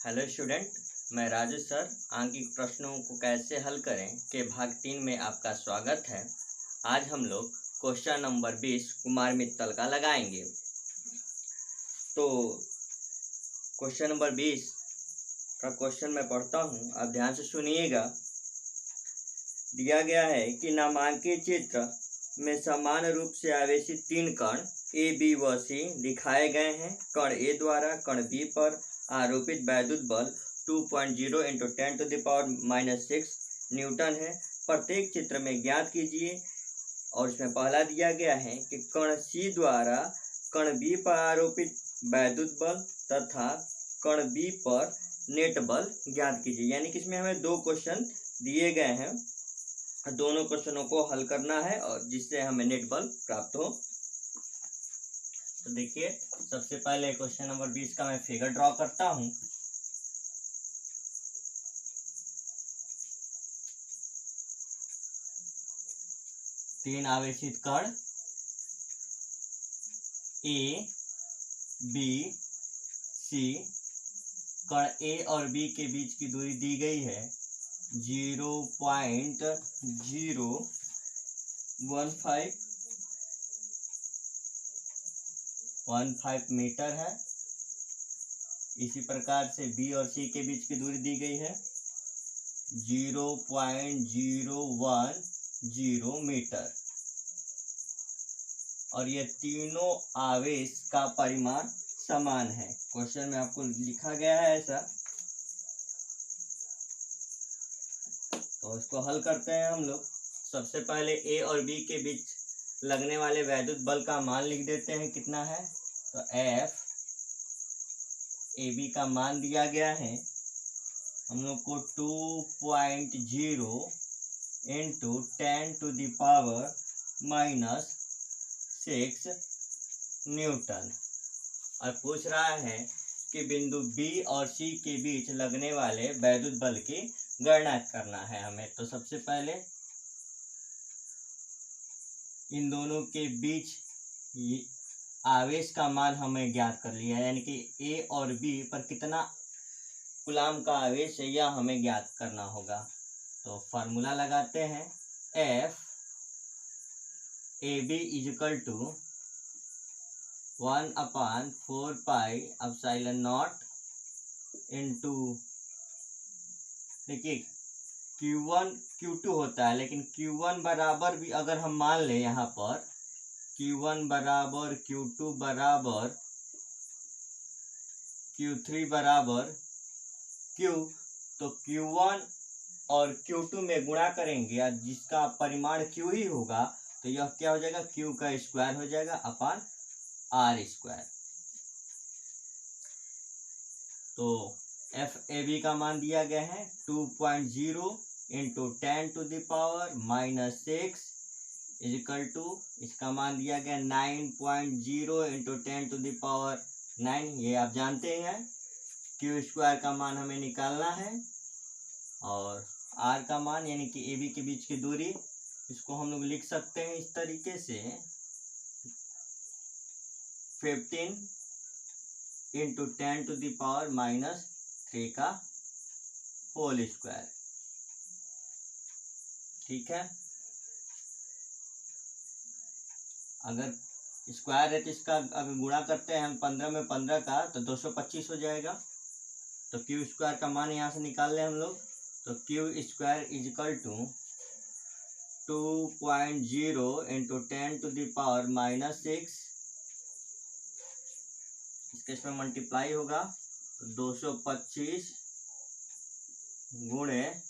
Hello student, मैं Raju sir आंकिक प्रश्नों को कैसे हल करें के भाग 3 में आपका स्वागत है। आज हम लोग क्वेश्चन नंबर 20 कुमार मित्तल का लगाएंगे। तो क्वेश्चन नंबर 20 का क्वेश्चन मैं पढ़ता हूँ, आप ध्यान से सुनिएगा। दिया गया है कि नामांकित चित्र में समान रूप से आवेशित 3 कण ए, बी व सी दिखाए गए हैं। कण ए द्वारा कण बी पर आरोपित वैद्युत बल 2.0 × 10⁻⁻6 न्यूटन है। प्रत्येक चित्र में ज्ञात कीजिए। और इसमें पहला दिया गया है कि कण सी द्वारा कण बी पर आरोपित वैद्युत बल तथा कण बी पर नेट बल ज्ञात कीजिए। यानी कि इसमें हमें 2 क्वेश्चन दिए गए हैं, दोनों क्वेश्चनों को हल करना है और जिससे हमें नेट बल प्राप्त हो। तो देखिए, सबसे पहले क्वेश्चन नंबर 20 का मैं फिगर ड्रॉ करता हूं। तीन आवेशित कण ए, बी, सी। कण ए और बी के बीच की दूरी दी गई है 0.015 मीटर है। इसी प्रकार से बी और सी के बीच की दूरी दी गई है 0.010 मीटर। और ये तीनों आवेश का परिमाण समान है। क्वेश्चन में आपको लिखा गया है ऐसा। तो इसको हल करते हैं हम लोग। सबसे पहले ए और बी के बीच लगने वाले वैद्युत बल का मान लिख देते हैं, कितना है। तो एफ ए बी का मान दिया गया है हम लोग को 2.0 × 10⁻⁻6 न्यूटन। और पूछ रहा है कि बिंदु बी और सी के बीच लगने वाले वैद्युत बल की गणना करना है हमें। तो सबसे पहले इन दोनों के बीच आवेश का मान हमें ज्ञात कर लिया है, यानी कि ए और बी पर कितना कूलाम का आवेश है यह हमें ज्ञात करना होगा। तो फार्मूला लगाते हैं। F A B equal to 1/4πε0 into, देखिए Q1 Q2 होता है, लेकिन Q1 बराबर भी अगर हम मान लें यहाँ पर Q1 बराबर Q2 बराबर Q3 बराबर Q, तो Q1 और Q2 में गुणा करेंगे जिसका परिमाण Q ही होगा, तो यह क्या हो जाएगा, Q का स्क्वायर हो जाएगा अपान R स्क्वायर। तो एफ ए बी का मान दिया गया है 2.0 × 10⁻⁻6 इक्वल टू, इसका मान दिया गया 9.0 × 10⁻9। ये आप जानते हैं। क्यू स्क्वायर का मान हमें निकालना है और आर का मान यानी कि ए बी के बीच की दूरी, इसको हम लोग लिख सकते हैं इस तरीके से 15 × 10⁻³ का होल स्क्वायर। ठीक है, अगर स्क्वायर है तो इसका अगर गुणा करते हैं हम 15 में 15 का तो 225 हो जाएगा। तो क्यू स्क्वायर का मान यहाँ से निकाल लें हम लोग। तो क्यू स्क्वायर इक्वल टू 2.0 × 10⁻⁻6, इसके इसमें मल्टीप्लाई होगा 225 गुणे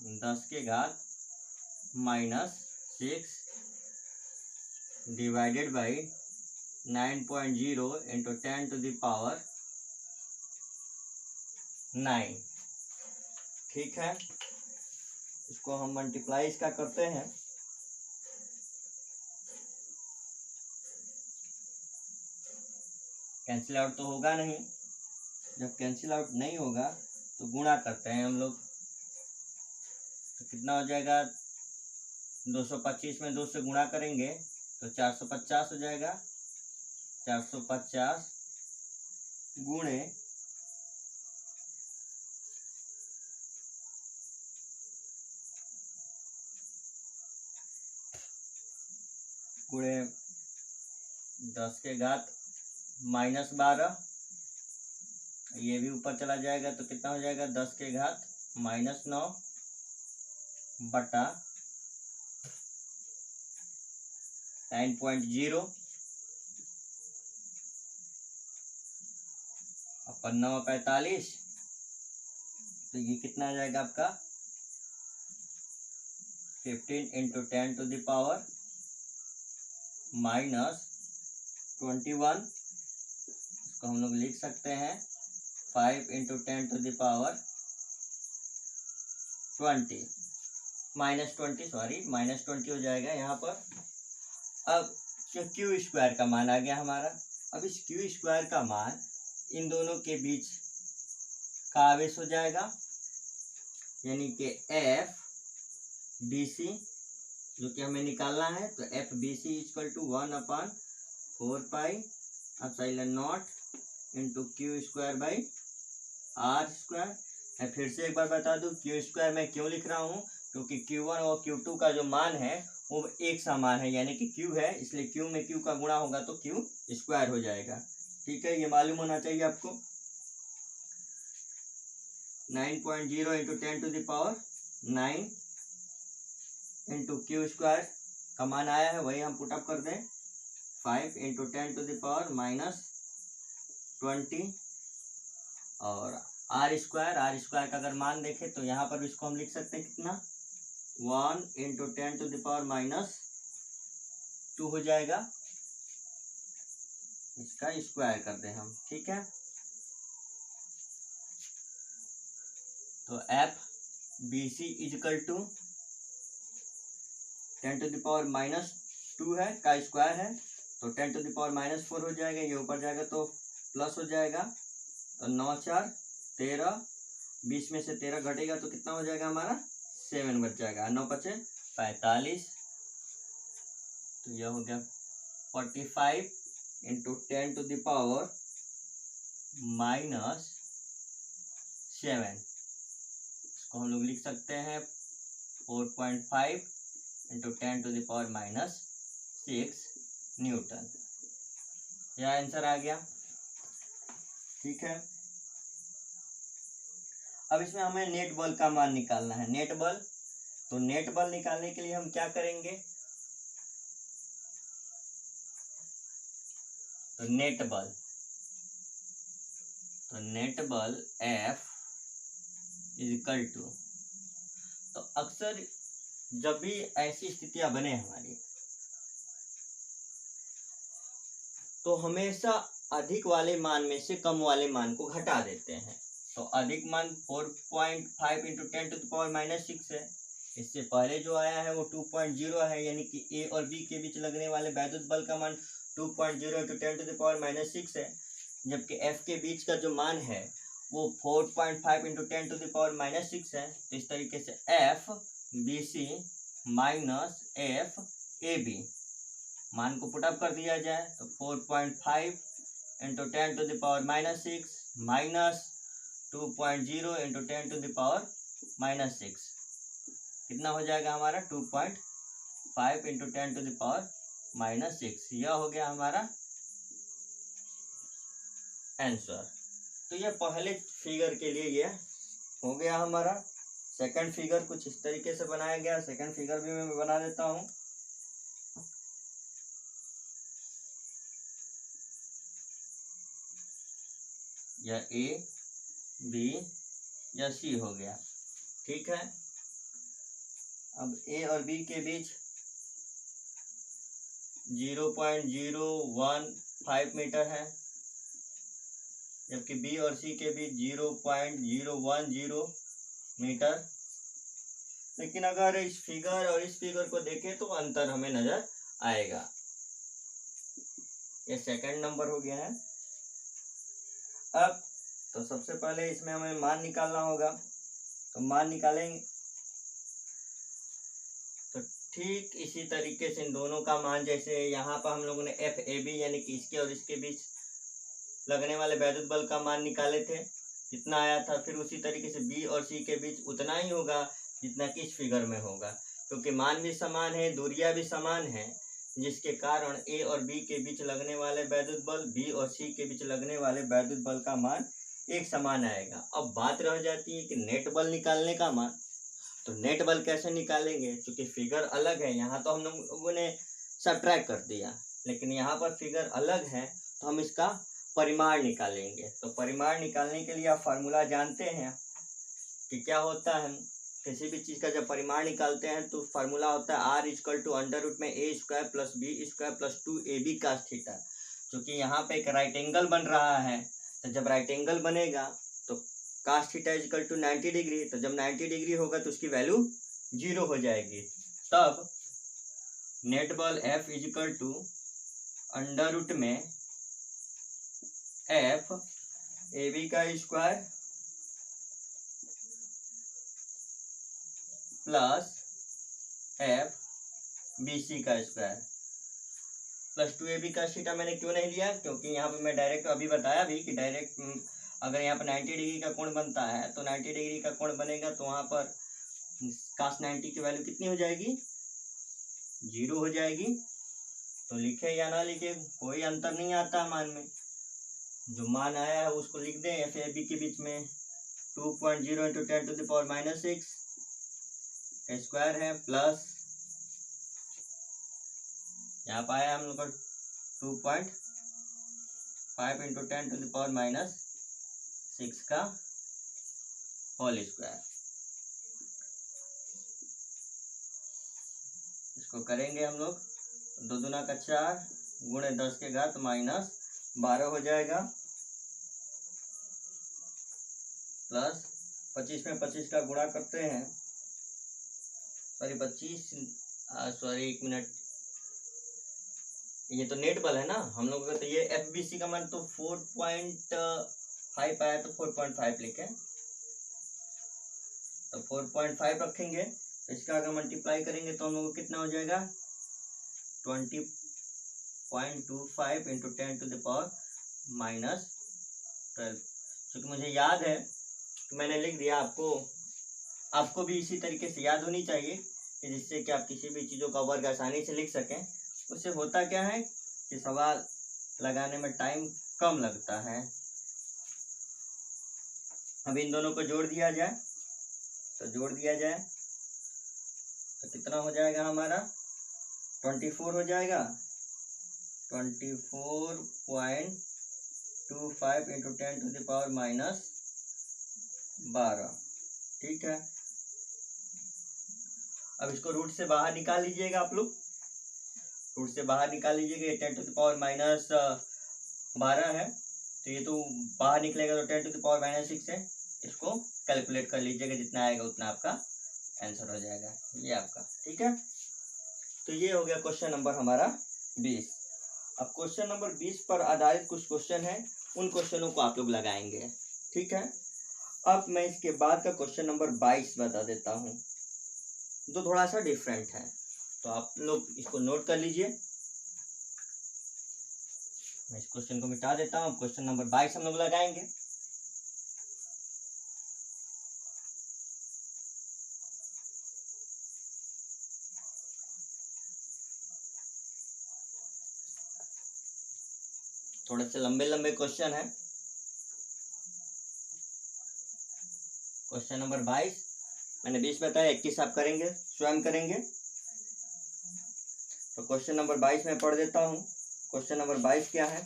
10⁻⁻6 डिवाइडेड बाई 9.0 × 10⁻9। ठीक है, इसको हम मल्टीप्लाई इसका करते हैं। कैंसिल आउट तो होगा नहीं। जब कैंसिल आउट नहीं होगा तो गुणा करते हैं हम लोग। तो कितना हो जाएगा, 225 में 2 से गुणा करेंगे तो 450 हो जाएगा। 450 गुणे गुणे 10 के घात -12, ये भी ऊपर चला जाएगा तो कितना हो जाएगा 10 के घात -9 बटा 9.0 अपन 9 45, तो ये कितना आ जाएगा आपका 15 × 10⁻⁻21, इसको हम लोग लिख सकते हैं 5 × 10⁻20 -20 हो जाएगा यहाँ पर। अब क्यू स्क्वायर का मान आ गया हमारा। अब इस क्यू स्क्वायर का मान इन दोनों के बीच का आवेश हो जाएगा, यानी कि एफ बी सी जो कि हमें निकालना है, तो F B C equal to 1/4πε0 into Q square by R square. मैं फिर से एक बार बता दूं क्यू स्क्वायर मैं क्यों लिख रहा हूं, क्योंकि Q1 और Q2 का जो मान है वो एक समान है, यानी कि Q है, इसलिए Q में Q का गुणा होगा तो Q स्क्वायर हो जाएगा। ठीक है, ये मालूम होना चाहिए आपको। 9.0 × 10⁻9 इंटू क्यू स्क्वायर का मान आया है, वही हम पुटअप कर दें 5 × 10⁻⁻20 और आर स्क्वायर का अगर मान देखें तो यहाँ पर इसको हम लिख सकते हैं कितना 1 × 10⁻⁻2 हो जाएगा, इसका स्क्वायर कर दें हम। ठीक है, तो F B C equal to 10⁻⁻2 है का स्क्वायर है, तो 10⁻⁻4 हो जाएगा, ये ऊपर जाएगा तो प्लस हो जाएगा, तो 9 4 13, 20 में से 13 घटेगा तो कितना हो जाएगा हमारा 7 बच जाएगा, 9 5 45, तो यह हो गया 45 × 10⁻⁻7, इसको हम लोग लिख सकते हैं 4.5 × 10⁻⁻6 न्यूटन। यह आंसर आ गया। ठीक है, अब इसमें हमें नेट बल का मान निकालना है। नेट बल, तो नेट बल निकालने के लिए हम क्या करेंगे, तो नेट बल F इजकल टू, तो अक्सर जब भी ऐसी स्थितियां बने हमारी, तो हमेशा अधिक वाले मान में से कम वाले मान को घटा देते हैं। तो अधिक मान 4.5 × 10⁻⁻6 है, इससे पहले जो आया है वो 2.0 है, यानी कि ए और बी के बीच लगने वाले वैद्युत बल का मान 2.0 × 10⁻⁻6 है, जबकि एफ के बीच का जो मान है वो 4.5 × 10⁻⁻6 है। तो इस तरीके से F B C minus F A B मान को पुटअप कर दिया जाए, तो 4.5 × 10⁻⁻6 माइनस 2.0 × 10⁻⁻6 कितना हो जाएगा हमारा 2.5 × 10⁻⁻6। यह हो गया हमारा आंसर। तो यह पहले फिगर के लिए ये हो गया हमारा। सेकंड फिगर कुछ इस तरीके से बनाया गया, सेकंड फिगर भी मैं बना देता हूँ। यह ए बी या सी हो गया। ठीक है, अब ए और बी के बीच 0.015 मीटर है, जबकि बी और सी के बीच 0.010 मीटर। लेकिन अगर इस फिगर और इस फिगर को देखें तो अंतर हमें नजर आएगा। ये सेकंड नंबर हो गया है। अब तो सबसे पहले इसमें हमें मान निकालना होगा, तो मान निकालेंगे तो ठीक इसी तरीके से इन दोनों का मान, जैसे यहाँ पर हम लोगों ने एफ ए बी यानी कि इसके और इसके बीच लगने वाले वैद्युत बल का मान निकाले थे, जितना आया था, फिर उसी तरीके से बी और सी के बीच उतना ही होगा जितना कि इस फिगर में होगा, क्योंकि मान भी समान है, दूरियां भी समान है। जिसके कारण ए और बी के बीच लगने वाले वैद्युत बल, बी और सी के बीच लगने वाले वैद्युत बल का मान एक समान आएगा। अब बात रह जाती है कि नेट बल निकालने का मान। तो नेट बल कैसे निकालेंगे? क्योंकि फिगर अलग है, यहाँ तो हम लोगों ने सब्ट्रैक्ट कर दिया, लेकिन यहाँ पर फिगर अलग है तो हम इसका परिमाण निकालेंगे। तो परिमाण निकालने के लिए आप फार्मूला जानते हैं कि क्या होता है। किसी भी चीज़ का जब परिमाण निकालते हैं तो फार्मूला होता है R equal to under root में A square plus B square plus 2ab cos theta. क्योंकि यहाँ पे एक राइट एंगल बन रहा है, तो जब राइट एंगल बनेगा तो cos theta equal to 90 degree, तो जब 90 डिग्री होगा तो उसकी वैल्यू 0 हो जाएगी। तब नेट बल F equal to under root में F AB का स्क्वायर प्लस F BC का स्क्वायर प्लस 2ab का थीटा। मैंने क्यों नहीं लिया? क्योंकि यहाँ पे मैं डायरेक्ट अभी बताया भी कि डायरेक्ट अगर यहाँ पर 90 डिग्री का कोण बनता है तो 90 डिग्री का कोण बनेगा तो वहाँ पर कास 90 की वैल्यू कितनी हो जाएगी? 0 हो जाएगी। तो लिखे या ना लिखे कोई अंतर नहीं आता मान में, जो मान आया है उसको लिख दें। एफ ए बी के बीच में 2.0 into 10 to the power -6 square है प्लस यहाँ पर आया हम लोग का 2.5 इंटू 10 टू द पावर -6 का होल स्क्वायर। इसको करेंगे हम लोग 2 दूना का 4 गुणे 10 के घात -12 हो जाएगा प्लस 25 में 25 का गुणा करते हैं, सॉरी 1 मिनट, ये तो नेट बल है ना हम लोग का। तो ये FBC का मान तो 4.5 आया तो 4.5 लिखें, तो 4.5 रखेंगे। तो इसका अगर मल्टीप्लाई करेंगे तो हम लोग को कितना हो जाएगा? 20.25 इंटू 10 टू द पावर -12। क्योंकि मुझे याद है तो मैंने लिख दिया। आपको भी इसी तरीके से याद होनी चाहिए कि जिससे कि आप किसी भी चीज़ों का वर्ग आसानी से लिख सकें। उससे होता क्या है कि सवाल लगाने में टाइम कम लगता है। अब इन दोनों को जोड़ दिया जाए, तो जोड़ दिया जाए तो कितना हो जाएगा हमारा? 24 हो जाएगा। 24.25 इंटू 10 टू द पावर -12। ठीक है, अब इसको रूट से बाहर निकाल लीजिएगा आप लोग। रूट से बाहर निकाल लीजिएगा। 10 टू द पावर -12 है, तो ये तो बाहर निकलेगा तो 10 टू द पावर -6 है। इसको कैलकुलेट कर लीजिएगा, जितना आएगा उतना आपका आंसर हो जाएगा ये आपका। ठीक है, तो ये हो गया क्वेश्चन नंबर हमारा 20। अब क्वेश्चन नंबर 20 पर आधारित कुछ क्वेश्चन है, उन क्वेश्चनों को आप लोग लगाएंगे। ठीक है, अब मैं इसके बाद का क्वेश्चन नंबर 22 बता देता हूँ, जो थोड़ा सा डिफरेंट है। तो आप लोग इसको नोट कर लीजिए। मैं इस क्वेश्चन को मिटा देता हूँ। क्वेश्चन नंबर 22 हम लोग लगाएंगे। थोड़े से लंबे लंबे क्वेश्चन है। क्वेश्चन नंबर 22 मैंने 20 बताया, 21 आप करेंगे, स्वयं करेंगे। तो क्वेश्चन नंबर 22 में पढ़ देता हूँ। क्वेश्चन नंबर 22 क्या है?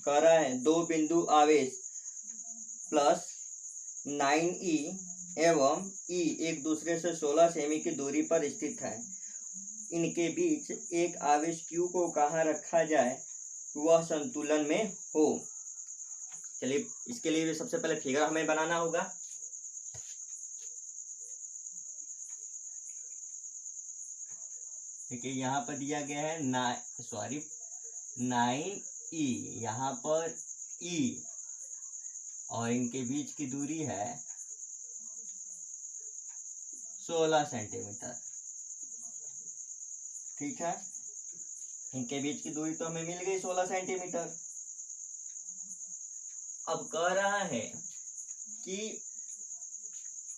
कह रहा है 2 बिंदु आवेश प्लस 9e एवं e एक दूसरे से 16 सेमी की दूरी पर स्थित है। इनके बीच एक आवेश q को कहाँ रखा जाए वह संतुलन में हो। चलिए, इसके लिए भी सबसे पहले फिगर हमें बनाना होगा। देखिए यहाँ पर दिया गया है 9e, यहाँ पर e और इनके बीच की दूरी है 16 सेंटीमीटर। ठीक है, इनके बीच की दूरी तो हमें मिल गई 16 सेंटीमीटर। अब कह रहा है कि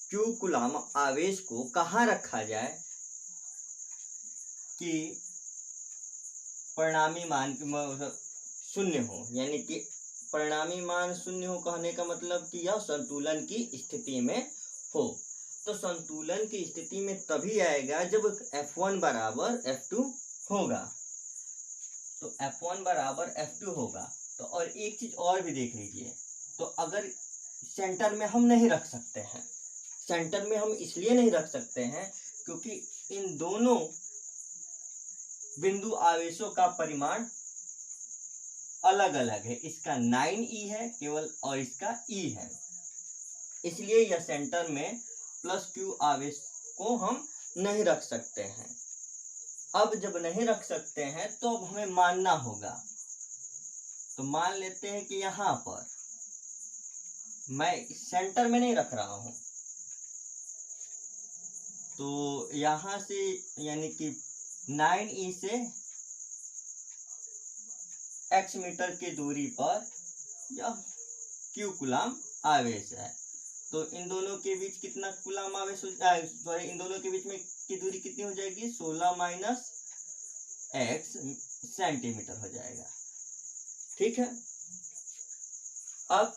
Q कूलम आवेश को कहाँ रखा जाए कि परिणामी मान शून्य हो, यानी कि परिणामी मान शून्य हो कहने का मतलब कि यह संतुलन की स्थिति में हो। तो संतुलन की स्थिति में तभी आएगा जब F1 बराबर F2 होगा। तो F1 बराबर F2 होगा। तो और एक चीज और भी देख लीजिए, तो अगर सेंटर में हम नहीं रख सकते हैं, सेंटर में हम इसलिए नहीं रख सकते हैं क्योंकि इन दोनों बिंदु आवेशों का परिमाण अलग अलग है। इसका 9e है केवल और इसका e है, इसलिए यह सेंटर में प्लस q आवेश को हम नहीं रख सकते हैं। अब जब नहीं रख सकते हैं तो अब हमें मानना होगा। तो मान लेते हैं कि यहाँ पर मैं सेंटर में नहीं रख रहा हूं, तो यहाँ से यानी कि 9e से x मीटर की दूरी पर यह q कूलाम आवेश है। तो इन दोनों के बीच कितना कूलाम आवेश सॉरी इन दोनों के बीच में की दूरी कितनी हो जाएगी, 16 माइनस x सेंटीमीटर हो जाएगा। ठीक है, अब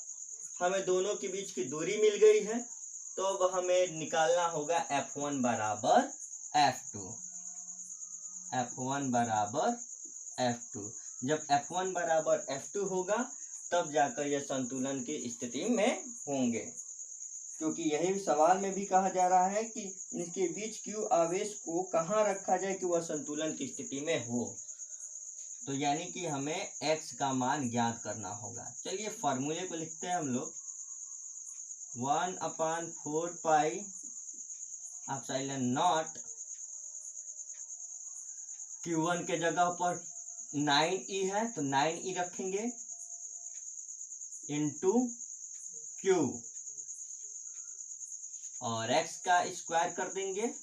हमें दोनों के बीच की दूरी मिल गई है। तो अब हमें निकालना होगा F1 बराबर F2। F1 बराबर F2, जब F1 बराबर F2 होगा तब जाकर यह संतुलन की स्थिति में होंगे, क्योंकि यही सवाल में भी कहा जा रहा है कि इनके बीच Q आवेश को कहाँ रखा जाए कि वह संतुलन की स्थिति में हो। तो यानी कि हमें x का मान ज्ञात करना होगा। चलिए फॉर्मूले को लिखते हैं हम लोग। 1/4 पाई एप्सिलॉन नॉट, Q1 के जगह पर 9e है तो 9e रखेंगे इंटू Q, और x का स्क्वायर कर देंगे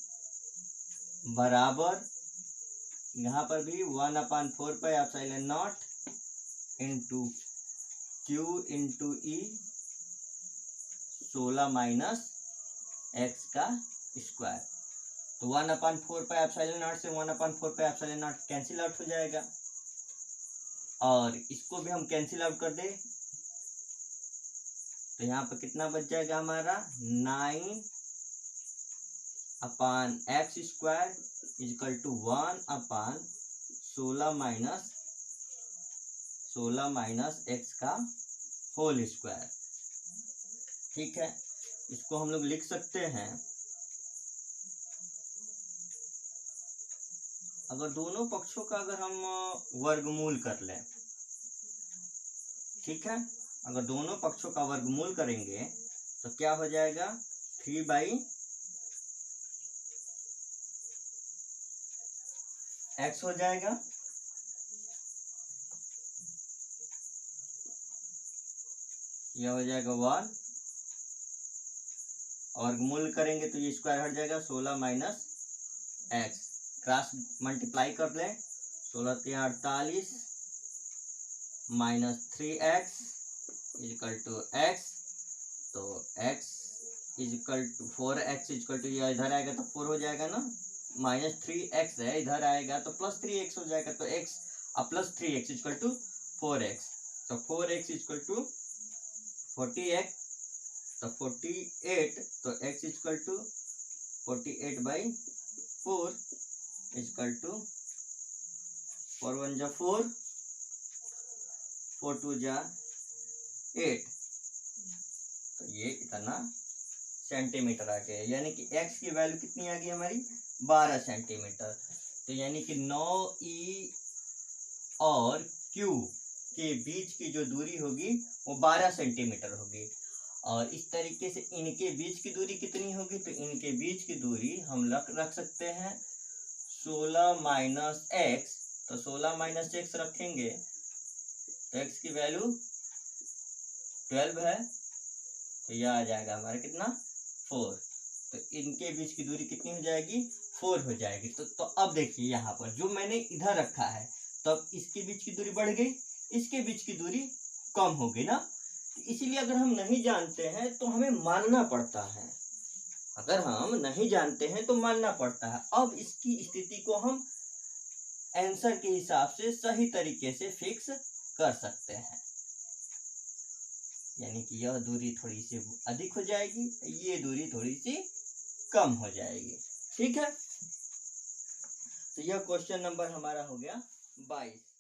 बराबर यहाँ पर भी 1/4 pi epsilon not into Q into E 16 minus x का स्क्वायर। तो 1/4 पाई एप्सिलॉन नॉट से 1/4 pi epsilon not cancel out हो जाएगा, और इसको भी हम कैंसिल आउट कर दें तो यहाँ पर कितना बच जाएगा हमारा 9/x square equal to 1/16 minus x का होल स्क्वायर। ठीक है, इसको हम लोग लिख सकते हैं, अगर दोनों पक्षों का अगर हम वर्गमूल कर लें, ठीक है, अगर दोनों पक्षों का वर्गमूल करेंगे तो क्या हो जाएगा 3/x हो जाएगा, यह हो जाएगा 1, और वर्गमूल करेंगे तो ये स्क्वायर हट जाएगा 16 माइनस x, क्रॉस मल्टीप्लाई कर लें 16 × 48 minus 3x equal to x, तो x equal to 4x equal to यह इधर आएगा तो 4 हो जाएगा ना, माइनस 3x है इधर आएगा तो प्लस 3x हो जाएगा, तो x plus 3x equal to 4x, तो 4x इक्वल टू 40x, तो 48, तो x equal to 48/4 equal to 4 1 जा 4, 4 2 जा 8, तो ये इतना सेंटीमीटर आ गया। यानी कि x की वैल्यू कितनी आ गई हमारी 12 सेंटीमीटर। तो यानी कि 9e और q के बीच की जो दूरी होगी वो 12 सेंटीमीटर होगी, और इस तरीके से इनके बीच की दूरी कितनी होगी, तो इनके बीच की दूरी हम रख सकते हैं 16 माइनस x, तो 16 माइनस x रखेंगे तो x की वैल्यू 12 है, तो यह आ जाएगा हमारा कितना 4, तो इनके बीच की दूरी कितनी हो जाएगी 4 हो जाएगी। तो अब देखिए यहाँ पर जो मैंने इधर रखा है तो अब इसके बीच की दूरी बढ़ गई, इसके बीच की दूरी कम हो गई ना, इसीलिए अगर हम नहीं जानते हैं तो हमें मानना पड़ता है, अगर हम नहीं जानते हैं तो मानना पड़ता है। अब इसकी स्थिति को हम आंसर के हिसाब से सही तरीके से फिक्स कर सकते हैं। यानी कि यह दूरी थोड़ी सी अधिक हो जाएगी, ये दूरी थोड़ी सी कम हो जाएगी। ठीक है, तो यह क्वेश्चन नंबर हमारा हो गया 22।